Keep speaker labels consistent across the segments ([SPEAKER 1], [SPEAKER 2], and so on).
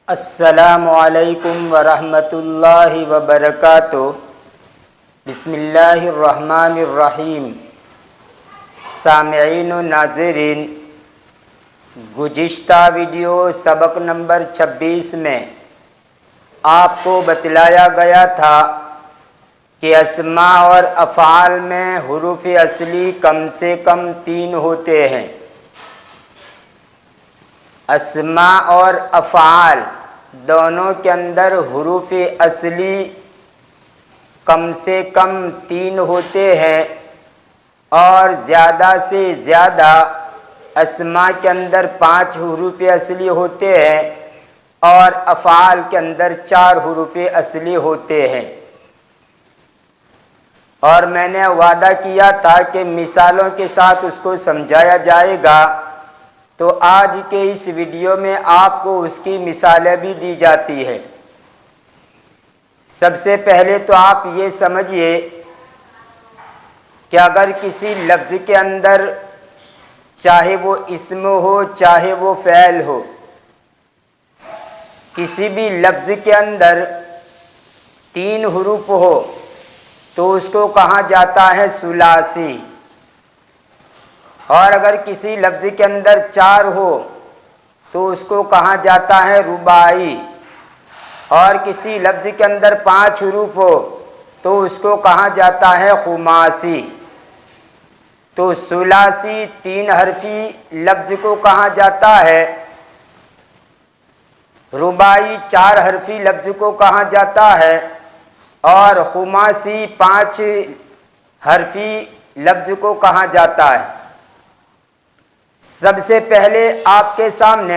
[SPEAKER 1] السلام علیکم ورحمۃ اللہ وبرکاتہ۔ بسم اللہ الرحمن الرحیم۔ سامعین و ناظرین، گزشتہ ویڈیو سبق نمبر 26 میں آپ کو بتلایا گیا تھا کہ اسماء اور افعال میں حروف اصلی کم سے کم 3 ہوتے ہیں۔ اسماء اور افعال دونوں کے اندر حروف اصلی کم سے کم 3 ہوتے ہیں، اور زیادہ سے زیادہ اسماء کے اندر 5 حروف اصلی ہوتے ہیں اور افعال کے اندر 4 حروف اصلی ہوتے ہیں۔ اور میں نے وعدہ کیا تھا کہ مثالوں کے ساتھ اس کو سمجھایا جائے گا، تو آج کے اس ویڈیو میں آپ کو اس کی مثالیں بھی دی جاتی ہے۔ سب سے پہلے تو آپ یہ سمجھیے کہ اگر کسی لفظ کے اندر چاہے وہ اسم ہو چاہے وہ فعل ہو، کسی بھی لفظ کے اندر 3 حروف ہو تو اس کو کہا جاتا ہے ثلاثی، اور اگر کسی لفظ کے اندر 4 ہو تو اس کو کہا جاتا ہے رباعی، اور کسی لفظ کے اندر 5 حروف ہو تو اس کو کہا جاتا ہے خماسی۔ تو ثلاثی 3 حرفی لفظ کو کہا جاتا ہے، رباعی 4 حرفی لفظ کو کہا جاتا ہے، اور خماسی 5 حرفی لفظ کو کہا جاتا ہے۔ سب سے پہلے آپ کے سامنے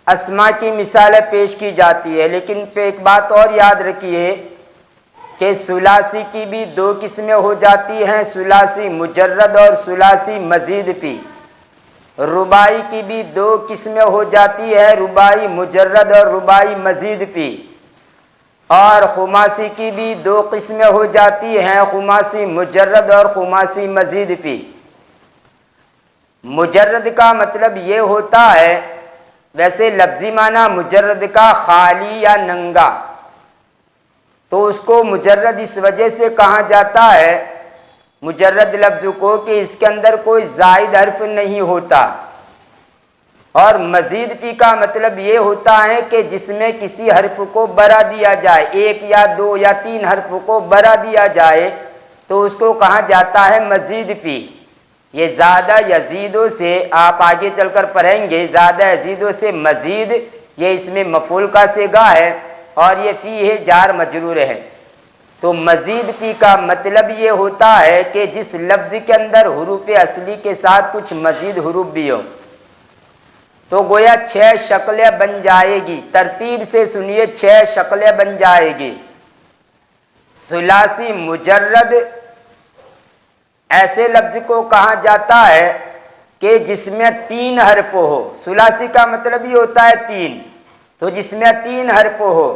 [SPEAKER 1] اسماء کی مثالیں پیش کی جاتی ہے، لیکن ایک بات اور یاد رکھیے کہ ثلاثی کی بھی 2 قسمیں ہو جاتی ہیں، ثلاثی مجرد اور ثلاثی مزید فی۔ رباعی کی بھی 2 قسمیں ہو جاتی ہے، رباعی مجرد اور رباعی مزید فی، اور خماسی کی بھی 2 قسمیں ہو جاتی ہیں، خماسی مجرد اور خماسی مزید فی۔ مجرد کا مطلب یہ ہوتا ہے، ویسے لفظی معنی مجرد کا خالی یا ننگا، تو اس کو مجرد اس وجہ سے کہا جاتا ہے مجرد لفظ کو کہ اس کے اندر کوئی زائد حرف نہیں ہوتا۔ اور مزید فی کا مطلب یہ ہوتا ہے کہ جس میں کسی حرف کو بڑھا دیا جائے، 1 یا 2 یا 3 حرف کو بڑھا دیا جائے تو اس کو کہا جاتا ہے مزید فی۔ یہ زیادہ یزیدوں سے آپ آگے چل کر پڑھیں گے، زیادہ یزیدوں سے مزید، یہ اس میں مفعول کا صیغہ ہے، اور یہ فی ہے جار مجرور ہے۔ تو مزید فی کا مطلب یہ ہوتا ہے کہ جس لفظ کے اندر حروف اصلی کے ساتھ کچھ مزید حروف بھی ہو، تو گویا 6 شکلیں بن جائے گی۔ ترتیب سے سنیے، 6 شکلیں بن جائے گی۔ ثلاثی مجرد ایسے لفظ کو کہا جاتا ہے کہ جس میں 3 حرف ہو، ثلاثی کا مطلب یہ ہوتا ہے 3، تو جس میں 3 حرف ہو،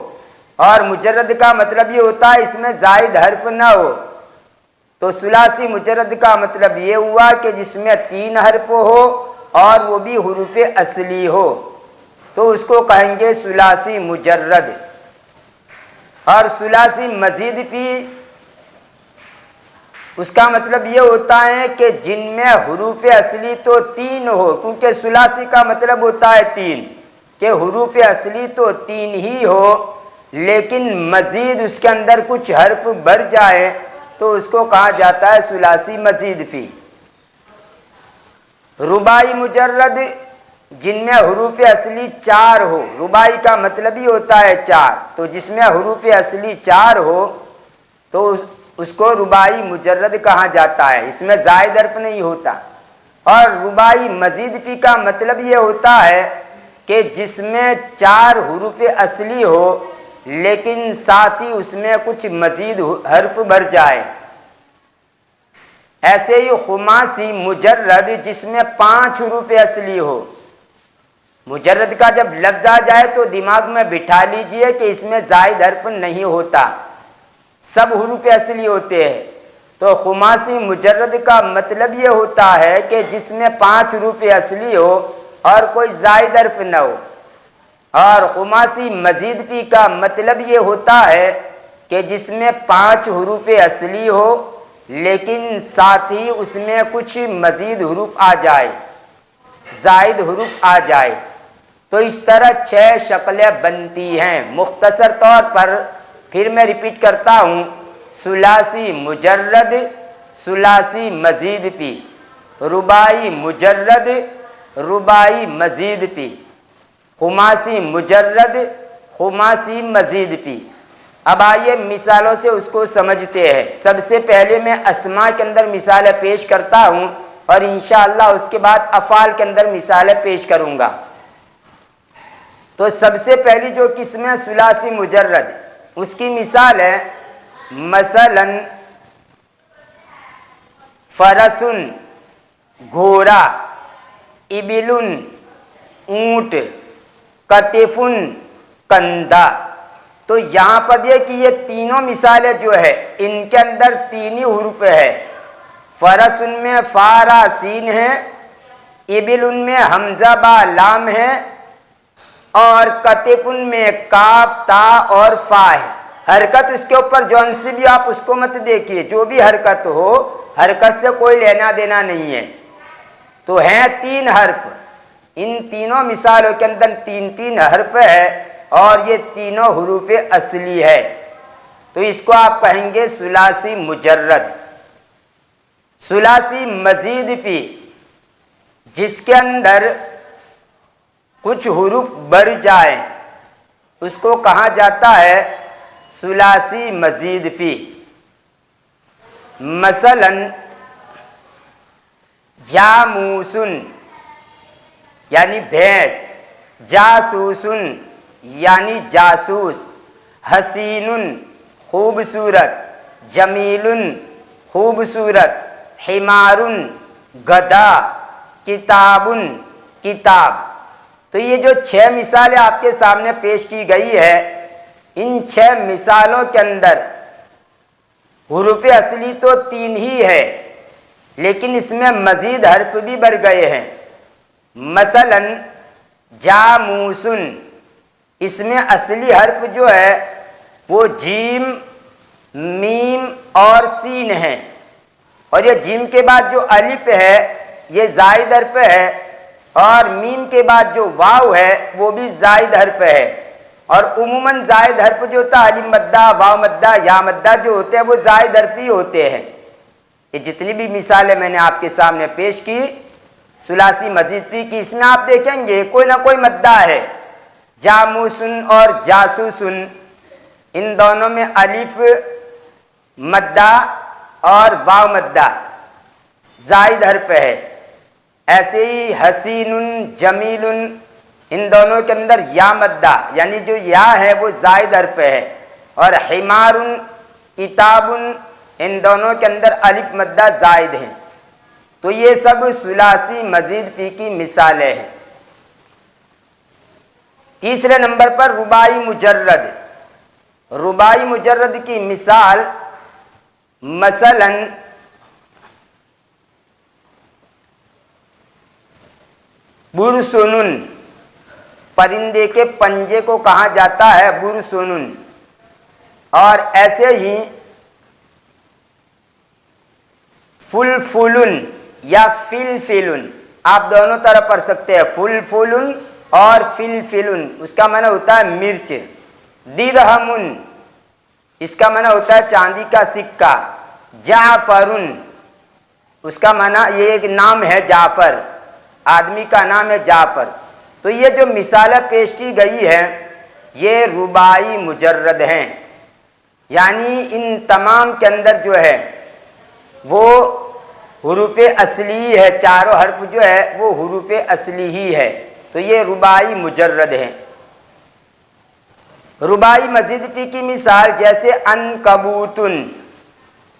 [SPEAKER 1] اور مجرد کا مطلب یہ ہوتا ہے اس میں زائد حرف نہ ہو۔ تو ثلاثی مجرد کا مطلب یہ ہوا کہ جس میں 3 حرف ہو اور وہ بھی حروف اصلی ہو، تو اس کو کہیں گے ثلاثی مجرد۔ اور ثلاثی مزید فی، اس کا مطلب یہ ہوتا ہے کہ جن میں حروف اصلی تو 3 ہو، کیونکہ ثلاثی کا مطلب ہوتا ہے 3، کہ حروف اصلی تو 3 ہی ہو، لیکن مزید اس کے اندر کچھ حرف بڑھ جائے تو اس کو کہا جاتا ہے ثلاثی مزید فی۔ رباعی مجرد جن میں حروف اصلی 4 ہو، رباعی کا مطلب ہی ہوتا ہے 4، تو جس میں حروف اصلی 4 ہو تو اس کو رباعی مجرد کہا جاتا ہے، اس میں زائد حرف نہیں ہوتا۔ اور رباعی مزید فی کا مطلب یہ ہوتا ہے کہ جس میں 4 حروف اصلی ہو لیکن ساتھ ہی اس میں کچھ مزید حرف بڑھ جائے۔ ایسے ہی خماسی مجرد جس میں 5 حروف اصلی ہو۔ مجرد کا جب لفظ آ جائے تو دماغ میں بٹھا لیجئے کہ اس میں زائد حرف نہیں ہوتا، سب حروف اصلی ہوتے ہیں۔ تو خماسی مجرد کا مطلب یہ ہوتا ہے کہ جس میں 5 حروف اصلی ہو اور کوئی زائد حرف نہ ہو۔ اور خماسی مزید فی کا مطلب یہ ہوتا ہے کہ جس میں 5 حروف اصلی ہو لیکن ساتھ ہی اس میں کچھ مزید حروف آ جائے، زائد حروف آ جائے، تو اس طرح 6 شکلیں بنتی ہیں۔ مختصر طور پر پھر میں ریپیٹ کرتا ہوں، ثلاثی مجرد، ثلاثی مزید فی، رباعی مجرد، رباعی مزید فی، خماسی مجرد، خماسی مزید فی۔ اب آئیے مثالوں سے اس کو سمجھتے ہیں۔ سب سے پہلے میں اسماء کے اندر مثالیں پیش کرتا ہوں اور انشاءاللہ اس کے بعد افعال کے اندر مثالیں پیش کروں گا۔ تو سب سے پہلی جو قسم ہے ثلاثی مجرد، اس کی مثال ہے مثلا فرسن گھوڑا، ابلن اونٹ، کتفن کندھا۔ تو یہاں پر یہ کہ یہ تینوں مثالیں جو ہے ان کے اندر 3 ہی حروف ہے۔ فرسن میں فا را سین ہے، ابلن میں حمزہ با لام ہے، اور کتفن میں کاف تا اور فا ہے۔ حرکت اس کے اوپر جون سی بھی آپ اس کو مت دیکھیے، جو بھی حرکت ہو حرکت سے کوئی لینا دینا نہیں ہے۔ تو ہیں 3 حرف، ان تینوں مثالوں کے اندر 3 حرف ہے اور یہ تینوں حروف اصلی ہے، تو اس کو آپ کہیں گے ثلاثی مجرد۔ ثلاثی مزید فی، جس کے اندر کچھ حروف بڑھ جائیں اس کو کہا جاتا ہے ثلاثی مزید فی۔ مثلا جاموسن یعنی بھینس، جاسوسن یعنی جاسوس، حسینن خوبصورت، جمیلن خوبصورت، حمارن گدھا، کتابن کتاب۔ تو یہ جو 6 مثالیں آپ کے سامنے پیش کی گئی ہے، ان 6 مثالوں کے اندر حروف اصلی تو 3 ہی ہے لیکن اس میں مزید حرف بھی بڑھ گئے ہیں۔ مثلا جاموسن، اس میں اصلی حرف جو ہے وہ جیم، میم اور سین ہے، اور یہ جیم کے بعد جو الف ہے یہ زائد حرف ہے، اور میم کے بعد جو واو ہے وہ بھی زائد حرف ہے۔ اور عموماً زائد حرف جو ہوتا ہے الف مدہ، واو مدہ، یا مدہ جو ہوتے ہیں وہ زائد حرف ہی ہوتے ہیں۔ یہ جتنی بھی مثالیں میں نے آپ کے سامنے پیش کی ثلاثی مزید فی کی، اس میں آپ دیکھیں گے کوئی نہ کوئی مدہ ہے۔ جاموسن اور جاسوسن، ان دونوں میں الف مدہ اور واو مدہ زائد حرف ہے۔ ایسے ہی حسین، جمیل، ان دونوں کے اندر یا مدہ یعنی جو یا ہے وہ زائد حرف ہے، اور حمار، کتاب، ان دونوں کے اندر الف مدہ زائد ہیں۔ تو یہ سب ثلاثی مزید فی کی مثالیں ہیں۔ تیسرے نمبر پر رباعی مجرد۔ رباعی مجرد کی مثال مثلا برسنن، پرندے کے پنجے کو کہا جاتا ہے برسنن، اور ایسے ہی فلفلن یا فلفلن، آپ دونوں طرح پڑھ سکتے ہیں، فلفلن اور فلفلن، اس کا معنی ہوتا ہے مرچ۔ درہمن، اس کا معنی ہوتا ہے چاندی کا سکہ۔ جعفرن، اس کا معنی یہ ایک نام ہے جعفر، آدمی کا نام ہے جعفر۔ تو یہ جو مثالیں پیش کی گئی ہیں یہ رباعی مجرد ہیں، یعنی ان تمام کے اندر جو ہے وہ حروف اصلی ہے، چاروں حرف جو ہے وہ حروف اصلی ہی ہے، تو یہ رباعی مجرد ہیں۔ رباعی مزید فی کی مثال جیسے عنکبوتن،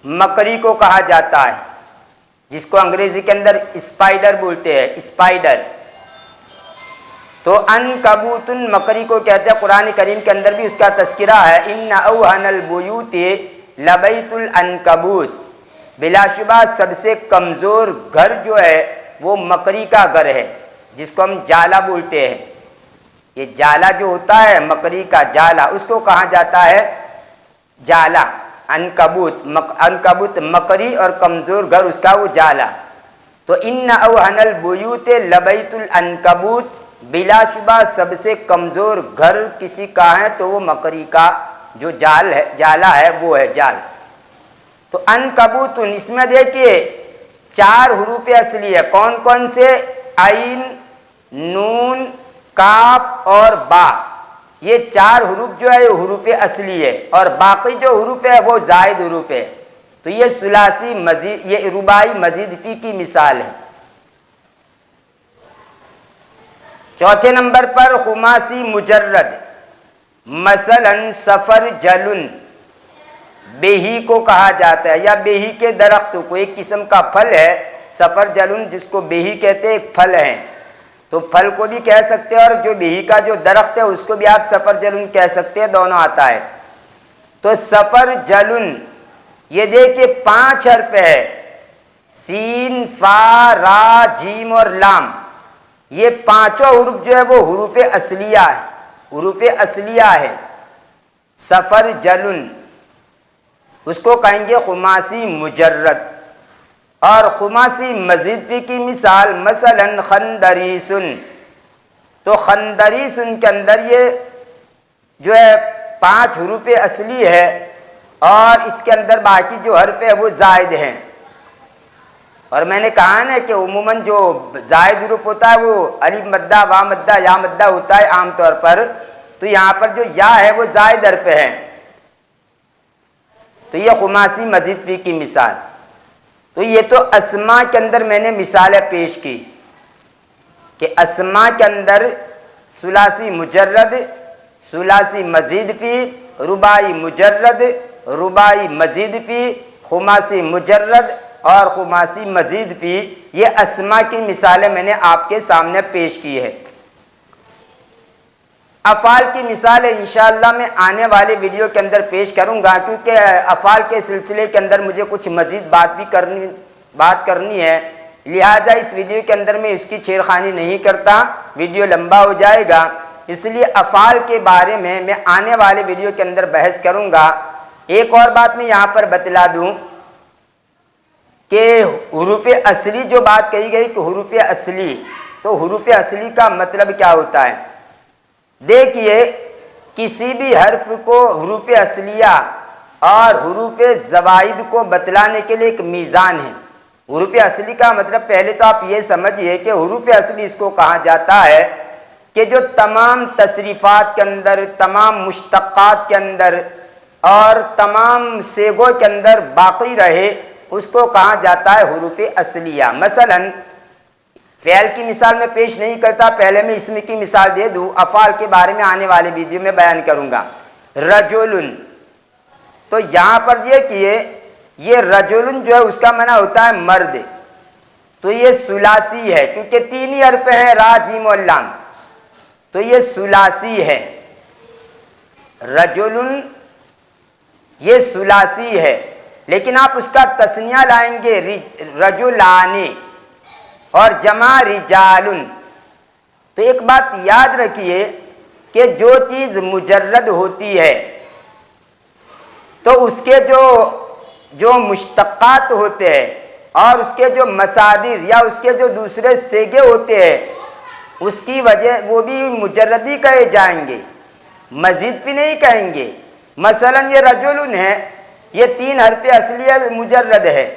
[SPEAKER 1] مکڑی کو کہا جاتا ہے، جس کو انگریزی کے اندر اسپائڈر بولتے ہیں، اسپائڈر۔ تو عنکبوتن مکڑی کو کہتے ہیں، قرآن کریم کے اندر بھی اس کا تذکرہ ہے، ان اوہن البیوت لبیت العنکبوت، بلا شبہ سب سے کمزور گھر جو ہے وہ مکڑی کا گھر ہے، جس کو ہم جالا بولتے ہیں۔ یہ جالا جو ہوتا ہے مکڑی کا جالا، اس کو کہا جاتا ہے جالا۔ عنکبوت مکڑی اور کمزور گھر اس کا وہ جالا۔ تو ان اوہن البیوت لبیت العنکبوت، بلا شبہ سب سے کمزور گھر کسی کا ہے تو وہ مکڑی کا جو جالا ہے وہ ہے جال۔ تو عنکبوت، اس میں دیکھیے 4 حروف اصلی ہے۔ کون کون سے؟ عین، نون، کاف اور با۔ یہ 4 حروف جو ہے یہ حروف اصلی ہے، اور باقی جو حروف ہے وہ زائد حروف ہے۔ تو یہ ثلاثی مزید، یہ رباعی مزید فی کی مثال ہے۔ چوتھے نمبر پر خماسی مجرد، مثلا سفر جلن، بیہی کو کہا جاتا ہے، یا بیہی کے درخت کو، ایک قسم کا پھل ہے سفر جلن جس کو بیہی کہتے ہیں، ایک پھل ہے۔ تو پھل کو بھی کہہ سکتے ہیں، اور جو بیہی کا جو درخت ہے اس کو بھی آپ سفر جلن کہہ سکتے ہیں، دونوں آتا ہے۔ تو سفر جلن، یہ دیکھیے 5 حرف ہے، سین، فا، را، جیم اور لام۔ یہ 5 حروف جو ہے وہ حروف اصلیہ ہے، حروف اصلیہ ہے۔ سفر جلن اس کو کہیں گے خماسی مجرد۔ اور خماسی مزید فی کی مثال مثلا خندریسن، تو خندریسن کے اندر یہ جو ہے 5 حروف اصلی ہے، اور اس کے اندر باقی جو حرف ہے وہ زائد ہیں۔ اور میں نے کہا نا کہ عموماً جو زائد حروف ہوتا ہے وہ الف مدہ، واو مدہ، یا مدہ ہوتا ہے عام طور پر، تو یہاں پر جو یا ہے وہ زائد حرف ہے۔ تو یہ خماسی مزید فی کی مثال۔ تو یہ تو اسماء کے اندر میں نے مثالیں پیش کی کہ اسماء کے اندر ثلاثی مجرد، ثلاثی مزید فی، رباعی مجرد، رباعی مزید فی، خماسی مجرد اور خماسی مزید فی، یہ اسماء کی مثالیں میں نے آپ کے سامنے پیش کی ہے۔ افعال کی مثال انشاءاللہ میں آنے والے ویڈیو کے اندر پیش کروں گا، کیونکہ افعال کے سلسلے کے اندر مجھے کچھ مزید بات کرنی ہے، لہذا اس ویڈیو کے اندر میں اس کی چھیڑخانی نہیں کرتا، ویڈیو لمبا ہو جائے گا، اس لیے افعال کے بارے میں آنے والے ویڈیو کے اندر بحث کروں گا۔ ایک اور بات میں یہاں پر بتلا دوں کہ حروف اصلی جو بات کہی گئی کہ حروف اصلی، تو حروف اصلی کا مطلب کیا ہوتا ہے؟ دیکھیے کسی بھی حرف کو حروف اصلیہ اور حروف زوائد کو بتلانے کے لیے ایک میزان ہے۔ حروف اصلی کا مطلب پہلے تو آپ یہ سمجھیے کہ حروف اصلی اس کو کہا جاتا ہے کہ جو تمام تصریفات کے اندر، تمام مشتقات کے اندر اور تمام صیغوں کے اندر باقی رہے، اس کو کہا جاتا ہے حروف اصلیہ۔ مثلاً فعل کی مثال میں پیش نہیں کرتا، پہلے میں اسم کی مثال دے دوں، افعال کے بارے میں آنے والے ویڈیو میں بیان کروں گا۔ رجل، تو یہاں پر دیکھیے یہ رجل جو ہے اس کا معنی ہوتا ہے مرد، تو یہ ثلاثی ہے کیونکہ 3 ہی حرف ہیں، را، جیم اور لام، تو یہ ثلاثی ہے۔ رجل یہ ثلاثی ہے، لیکن آپ اس کا تثنیہ لائیں گے رجلانی اور جمع رجالن۔ تو ایک بات یاد رکھیے کہ جو چیز مجرد ہوتی ہے تو اس کے جو مشتقات ہوتے ہیں اور اس کے جو مصادر یا اس کے جو دوسرے صیغے ہوتے ہیں، اس کی وجہ وہ بھی مجرد ہی کہے جائیں گے، مزید بھی نہیں کہیں گے۔ مثلا یہ رجل ہے، یہ 3 حرف اصلیہ مجرد ہے،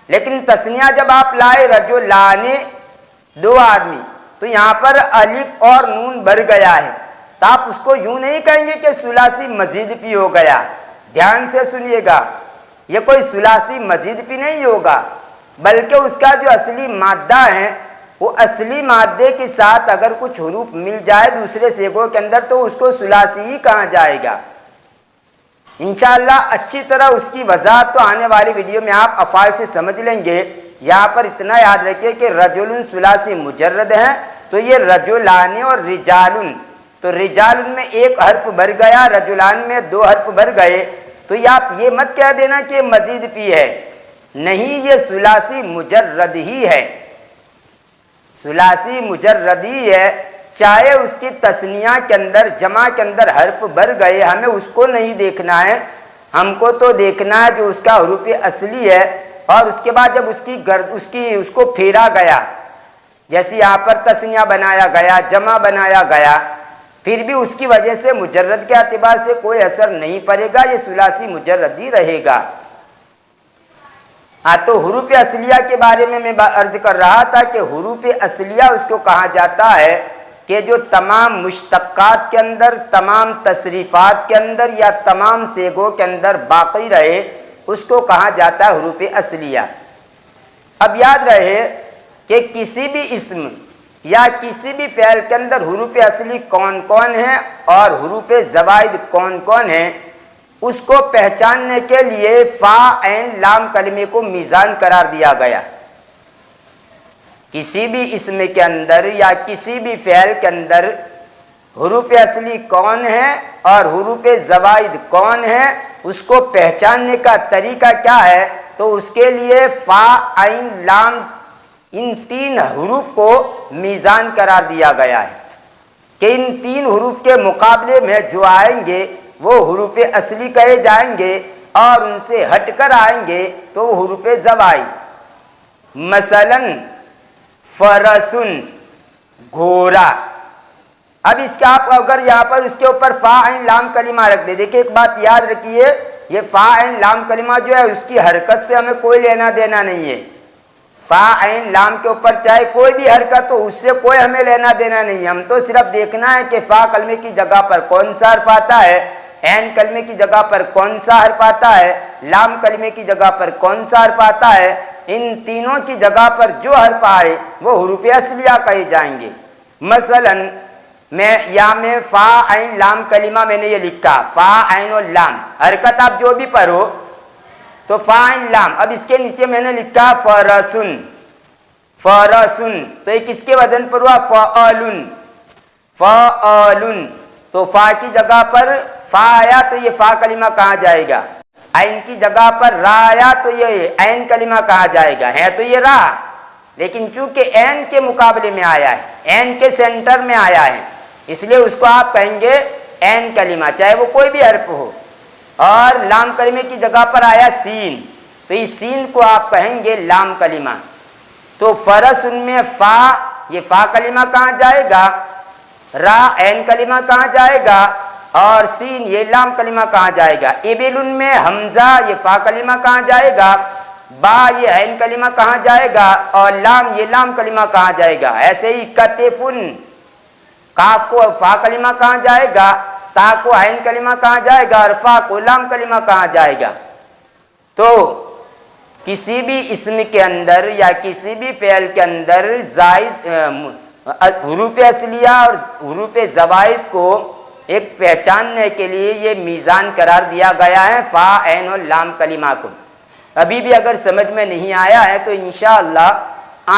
[SPEAKER 1] لیکن تثنیہ جب آپ لائے رجلان، 2 آدمی، تو یہاں پر الف اور نون بھر گیا ہے، تو آپ اس کو یوں نہیں کہیں گے کہ ثلاثی مزید فی ہو گیا۔ دھیان سے سنیے گا، یہ کوئی ثلاثی مزید فی نہیں ہوگا، بلکہ اس کا جو اصلی مادہ ہے وہ اصلی مادے کے ساتھ اگر کچھ حروف مل جائے دوسرے صیغوں کے اندر تو اس کو ثلاثی ہی کہا جائے گا۔ انشاءاللہ اچھی طرح اس کی وضاحت تو آنے والی ویڈیو میں آپ افعال سے سمجھ لیں گے۔ یہاں پر اتنا یاد رکھیے کہ رجل ثلاثی مجرد ہے، تو یہ رجلان اور رجالن، تو رجالن میں 1 حرف بھر گیا، رجلان میں 2 حرف بھر گئے، تو یہ آپ یہ مت کہہ دینا کہ مزید فی ہے، نہیں، یہ ثلاثی مجرد ہی ہے، ثلاثی مجرد ہی ہے۔ چاہے اس کی تثنیہ کے اندر جمع کے اندر حرف بھر گئے، ہمیں اس کو نہیں دیکھنا ہے، ہم کو تو دیکھنا ہے جو اس کا حروف اصلی ہے، اور اس کے بعد جب اس کو پھیرا گیا، جیسے یہاں پر تثنیہ بنایا گیا، جمع بنایا گیا، پھر بھی اس کی وجہ سے مجرد کے اعتبار سے کوئی اثر نہیں پڑے گا، یہ ثلاثی مجرد ہی رہے گا۔ تو حروف اصلیہ کے بارے میں عرض کر رہا تھا کہ حروف اصلیہ اس کو کہا جاتا ہے کہ جو تمام مشتقات کے اندر، تمام تصریفات کے اندر یا تمام سیغوں کے اندر باقی رہے، اس کو کہا جاتا ہے حروف اصلیہ۔ اب یاد رہے کہ کسی بھی اسم یا کسی بھی فعل کے اندر حروف اصلی کون کون ہیں اور حروف زوائد کون کون ہیں، اس کو پہچاننے کے لیے فا عین لام کلمے کو میزان قرار دیا گیا۔ کسی بھی اسم کے اندر یا کسی بھی فعل کے اندر حروف اصلی کون ہیں اور حروف زوائد کون ہیں، اس کو پہچاننے کا طریقہ کیا ہے؟ تو اس کے لیے فا عین لام ان تین حروف کو میزان قرار دیا گیا ہے کہ ان تین حروف کے مقابلے میں جو آئیں گے وہ حروف اصلی کہے جائیں گے، اور ان سے ہٹ کر آئیں گے تو وہ حروف زوائد۔ مثلاً فرسن، گھوڑا۔ اب اس کے آپ اگر یہاں پر اس کے اوپر فا عین لام کلمہ رکھ دے، دیکھیں ایک بات یاد رکھیے، یہ فا عین لام کلمہ جو ہے اس کی حرکت سے ہمیں کوئی لینا دینا نہیں ہے۔ فا عین لام کے اوپر چاہے کوئی بھی حرکت ہو، اس سے کوئی ہمیں لینا دینا نہیں ہے، ہم تو صرف دیکھنا ہے کہ فا کلمے کی جگہ پر کون سا حرف آتا ہے، عین کلمے کی جگہ پر کون سا حرف آتا ہے، لام کلمے کی جگہ پر کون سا حرف آتا ہے۔ ان تینوں کی جگہ پر جو حرف آئے وہ حروف اصلیہ کہے جائیں گے۔ مثلاً میں فا عین لام کلمہ میں نے یہ لکھا، فا عین و لام، حرکت آپ جو بھی پڑھو تو فا عین لام۔ اب اس کے نیچے میں نے لکھا فرسن، فرسن، تو یہ کس کے وزن پر ہوا؟ فعلن، فعلن۔ تو فا کی جگہ پر فا آیا تو یہ فا کلمہ کہاں جائے گا؟ عین کی جگہ پر را آیا تو یہ عین کلمہ کہاں جائے گا؟ ہے تو یہ را، لیکن چونکہ عین کے مقابلے میں آیا ہے، عین کے سینٹر میں آیا ہے، اس لیے اس کو آپ کہیں گے عین کلمہ، چاہے وہ کوئی بھی حرف ہو۔ اور لام کلمے کی جگہ پر آیا سین، تو اس سین کو آپ کہیں گے لام کلمہ۔ تو فرس ان میں فا، یہ فا کلمہ کہاں جائے گا؟ را عین کلمہ کہاں جائے گا؟ اور سین یہ لام کلمہ کہاں جائے گا؟ ابل ان میں حمزہ، یہ فا کلمہ کہاں جائے گا؟ با یہ عین کلمہ کہاں جائے گا؟ اور لام یہ لام کلمہ کہاں جائے گا؟ ایسے ہی کتفن، کاف کو فا کلمہ کہاں جائے گا؟ تا کو عین کلمہ کہاں جائے گا؟ اور فا کو لام کلمہ کہاں جائے گا؟ تو کسی بھی اسم کے اندر یا کسی بھی فعل کے اندر زائد حروف اصلیہ اور حروف زوائد کو ایک پہچاننے کے لیے یہ میزان قرار دیا گیا ہے فا عین و لام کلمہ کو۔ ابھی بھی اگر سمجھ میں نہیں آیا ہے تو انشاءاللہ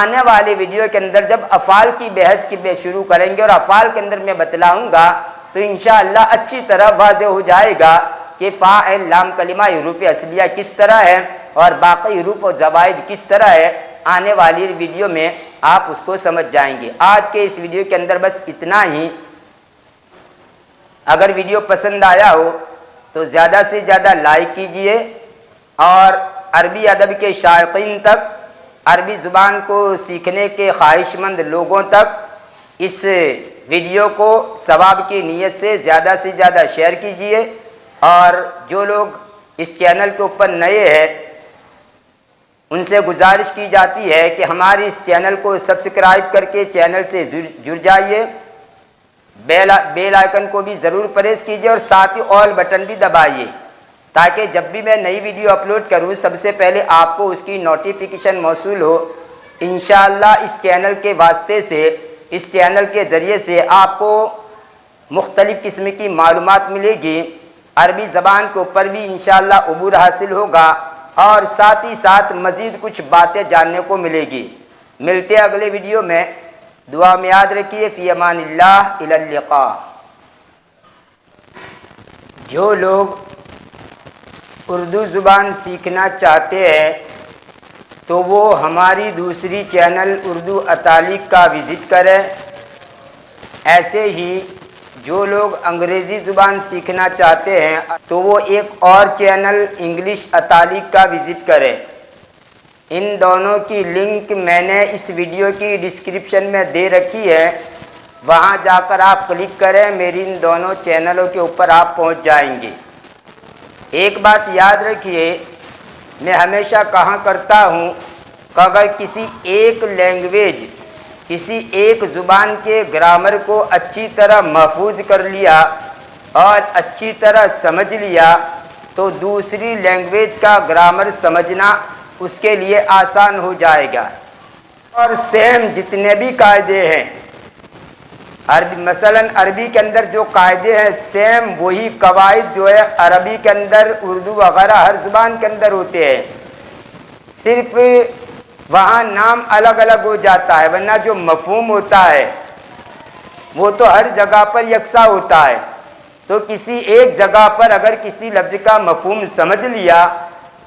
[SPEAKER 1] آنے والے ویڈیو کے اندر جب افعال کی بحث شروع کریں گے اور افعال کے اندر میں بتلاؤں گا تو انشاءاللہ اچھی طرح واضح ہو جائے گا کہ فا عین لام کلمہ حروف اصلیہ کس طرح ہے اور باقی حروف و زوائد کس طرح ہے۔ آنے والی ویڈیو میں آپ اس کو سمجھ جائیں گے۔ آج کے اس ویڈیو کے اندر بس اتنا ہی۔ اگر ویڈیو پسند آیا ہو تو زیادہ سے زیادہ لائک کیجئے، اور عربی ادب کے شائقین تک، عربی زبان کو سیکھنے کے خواہش مند لوگوں تک اس ویڈیو کو ثواب کی نیت سے زیادہ شیئر کیجئے، اور جو لوگ اس چینل کے اوپر نئے ہیں ان سے گزارش کی جاتی ہے کہ ہماری اس چینل کو سبسکرائب کر کے چینل سے جڑ جائیے، بیل آئیکن کو بھی ضرور پریس کیجئے، اور ساتھ ہی آل بٹن بھی دبائیے تاکہ جب بھی میں نئی ویڈیو اپلوڈ کروں سب سے پہلے آپ کو اس کی نوٹیفیکیشن موصول ہو۔ انشاءاللہ اس چینل کے واسطے سے، اس چینل کے ذریعے سے آپ کو مختلف قسم کی معلومات ملے گی، عربی زبان کے اوپر بھی انشاءاللہ عبور حاصل ہوگا، اور ساتھ ہی ساتھ مزید کچھ باتیں جاننے کو ملے گی۔ ملتے ہیں اگلے ویڈیو میں، دعا میں یاد رکھیے، فی امان اللہ، الی اللقاء۔ جو لوگ اردو زبان سیکھنا چاہتے ہیں تو وہ ہماری دوسری چینل اردو اتالیق کا وزٹ کریں، ایسے ہی جو لوگ انگریزی زبان سیکھنا چاہتے ہیں تو وہ ایک اور چینل انگلش اطالق کا وزٹ کریں۔ ان دونوں کی لنک میں نے اس ویڈیو کی ڈسکرپشن میں دے رکھی ہے، وہاں جا کر آپ کلک کریں، میری ان دونوں چینلوں کے اوپر آپ پہنچ جائیں گے۔ ایک بات یاد رکھیے، میں ہمیشہ کہا کرتا ہوں کہ اگر کسی ایک لینگویج، کسی ایک زبان کے گرامر کو اچھی طرح محفوظ کر لیا اور اچھی طرح سمجھ لیا تو دوسری لینگویج کا گرامر سمجھنا اس کے لیے آسان ہو جائے گا۔ اور سیم جتنے بھی قاعدے ہیں مثلا عربی کے اندر جو قاعدے ہیں، سیم وہی قواعد جو ہے عربی کے اندر، اردو وغیرہ ہر زبان کے اندر ہوتے ہیں، صرف وہاں نام الگ الگ ہو جاتا ہے، ورنہ جو مفہوم ہوتا ہے وہ تو ہر جگہ پر یکساں ہوتا ہے۔ تو کسی ایک جگہ پر اگر کسی لفظ کا مفہوم سمجھ لیا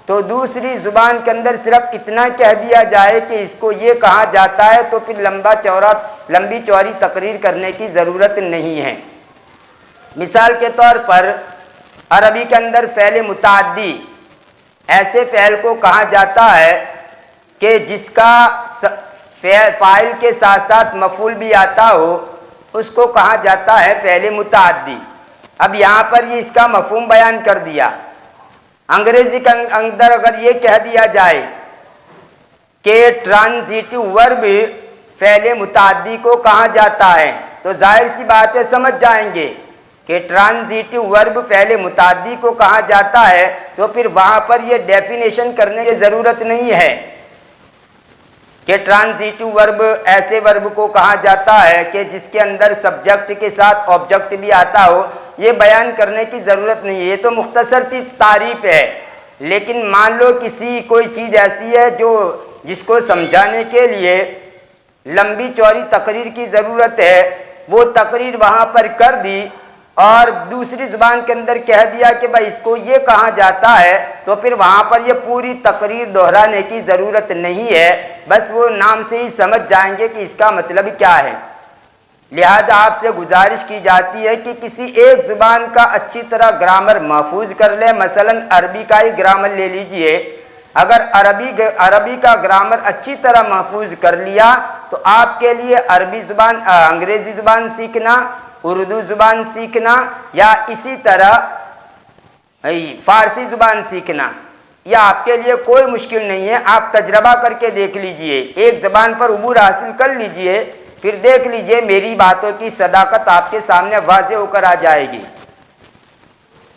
[SPEAKER 1] تو دوسری زبان کے اندر صرف اتنا کہہ دیا جائے کہ اس کو یہ کہا جاتا ہے، تو پھر لمبی چوڑی تقریر کرنے کی ضرورت نہیں ہے۔ مثال کے طور پر عربی کے اندر فعل متعدی، ایسے فعل کو کہا جاتا ہے کہ جس کا فاعل کے ساتھ ساتھ مفعول بھی آتا ہو، اس کو کہا جاتا ہے فعل متعدی۔ اب یہاں پر یہ اس کا مفہوم بیان کر دیا۔ انگریزی کے اندر اگر یہ کہہ دیا جائے کہ ٹرانزیٹو ورب فعل متعدی کو کہا جاتا ہے، تو ظاہر سی بات ہے سمجھ جائیں گے کہ ٹرانزیٹو ورب فعل متعدی کو کہا جاتا ہے، تو پھر وہاں پر یہ ڈیفینیشن کرنے کی ضرورت نہیں ہے کہ ٹرانزیٹو ورب ایسے ورب کو کہا جاتا ہے کہ جس کے اندر سبجیکٹ کے ساتھ آبجیکٹ بھی آتا ہو، یہ بیان کرنے کی ضرورت نہیں ہے، یہ تو مختصر سی تعریف ہے۔ لیکن مان لو کوئی چیز ایسی ہے جس کو سمجھانے کے لیے لمبی چوڑی تقریر کی ضرورت ہے، وہ تقریر وہاں پر کر دی اور دوسری زبان کے اندر کہہ دیا کہ بھائی اس کو یہ کہا جاتا ہے، تو پھر وہاں پر یہ پوری تقریر دہرانے کی ضرورت نہیں ہے، بس وہ نام سے ہی سمجھ جائیں گے کہ اس کا مطلب کیا ہے۔ لہذا آپ سے گزارش کی جاتی ہے کہ کسی ایک زبان کا اچھی طرح گرامر محفوظ کر لیں۔ مثلا عربی کا ہی گرامر لے لیجئے، اگر عربی کا گرامر اچھی طرح محفوظ کر لیا تو آپ کے لیے انگریزی زبان سیکھنا، اردو زبان سیکھنا یا اسی طرح فارسی زبان سیکھنا یہ آپ کے لیے کوئی مشکل نہیں ہے۔ آپ تجربہ کر کے دیکھ لیجئے، ایک زبان پر عبور حاصل کر لیجئے، پھر دیکھ لیجئے میری باتوں کی صداقت آپ کے سامنے واضح ہو کر آ جائے گی۔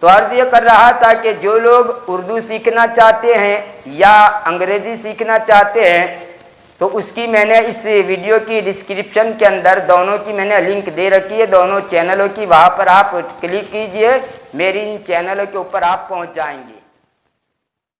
[SPEAKER 1] تو عرض یہ کر رہا تھا کہ جو لوگ اردو سیکھنا چاہتے ہیں یا انگریزی سیکھنا چاہتے ہیں تو اس کی میں نے اس ویڈیو کی ڈسکرپشن کے اندر دونوں کی میں نے لنک دے رکھی ہے، دونوں چینلوں کی، وہاں پر آپ کلک کیجئے، میری ان چینلوں کے اوپر آپ پہنچ جائیں گے۔